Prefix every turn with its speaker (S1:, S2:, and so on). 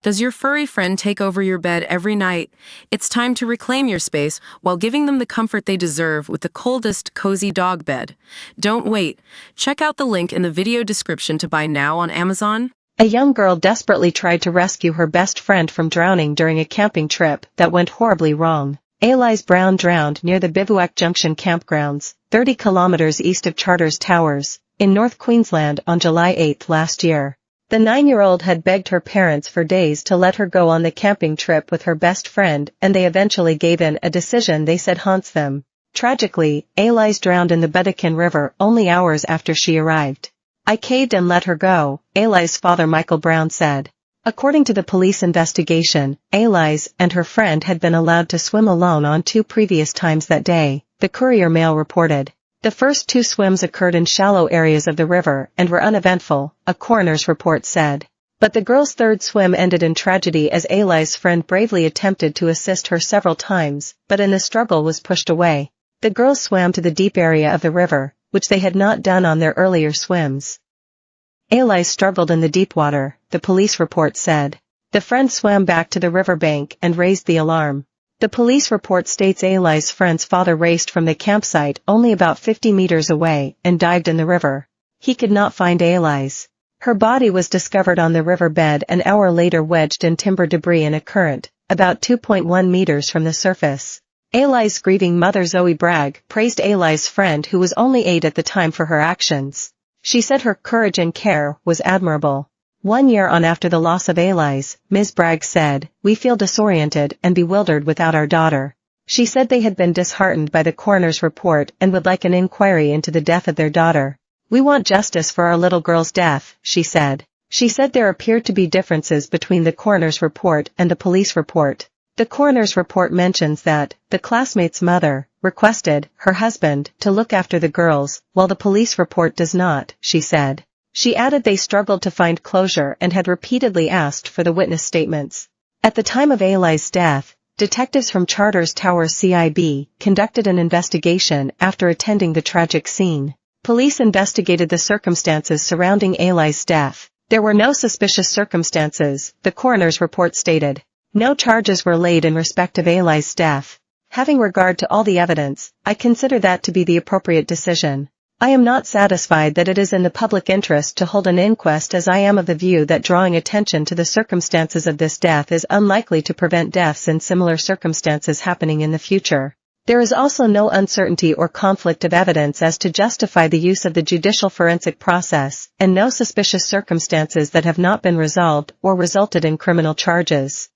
S1: Does your furry friend take over your bed every night? It's time to reclaim your space while giving them the comfort they deserve with the coldest, cozy dog bed. Don't wait. Check out the link in the video description to buy now on Amazon.
S2: A young girl desperately tried to rescue her best friend from drowning during a camping trip that went horribly wrong. Elise Brown drowned near the Bivouac Junction campgrounds, 30 kilometers east of Charters Towers, in North Queensland on July 8 last year. The 9-year-old had begged her parents for days to let her go on the camping trip with her best friend, and they eventually gave in, a decision they said haunts them. Tragically, Elise drowned in the Budekin River only hours after she arrived. "I caved and let her go," Elise's father Michael Brown said. According to the police investigation, Elise and her friend had been allowed to swim alone on 2 previous times that day, the Courier Mail reported. The first 2 swims occurred in shallow areas of the river and were uneventful, a coroner's report said. But the girl's 3rd swim ended in tragedy as Elise's friend bravely attempted to assist her several times, but in the struggle was pushed away. The girls swam to the deep area of the river, which they had not done on their earlier swims. Elise struggled in the deep water, the police report said. The friend swam back to the riverbank and raised the alarm. The police report states Elise's friend's father raced from the campsite only about 50 meters away and dived in the river. He could not find Elise. Her body was discovered on the riverbed an hour later wedged in timber debris in a current, about 2.1 meters from the surface. Elise's grieving mother Zoe Bragg praised Elise's friend, who was only 8 at the time, for her actions. She said her courage and care was admirable. 1 year on after the loss of Elise, Ms. Bragg said, "We feel disoriented and bewildered without our daughter." She said they had been disheartened by the coroner's report and would like an inquiry into the death of their daughter. "We want justice for our little girl's death," she said. She said there appeared to be differences between the coroner's report and the police report. The coroner's report mentions that the classmate's mother requested her husband to look after the girls, while the police report does not, she said. She added they struggled to find closure and had repeatedly asked for the witness statements. At the time of Elise's death, detectives from Charters Towers CIB conducted an investigation after attending the tragic scene. Police investigated the circumstances surrounding Elise's death. There were no suspicious circumstances, the coroner's report stated. No charges were laid in respect of Elise's death. "Having regard to all the evidence, I consider that to be the appropriate decision. I am not satisfied that it is in the public interest to hold an inquest, as I am of the view that drawing attention to the circumstances of this death is unlikely to prevent deaths in similar circumstances happening in the future. There is also no uncertainty or conflict of evidence as to justify the use of the judicial forensic process, and no suspicious circumstances that have not been resolved or resulted in criminal charges."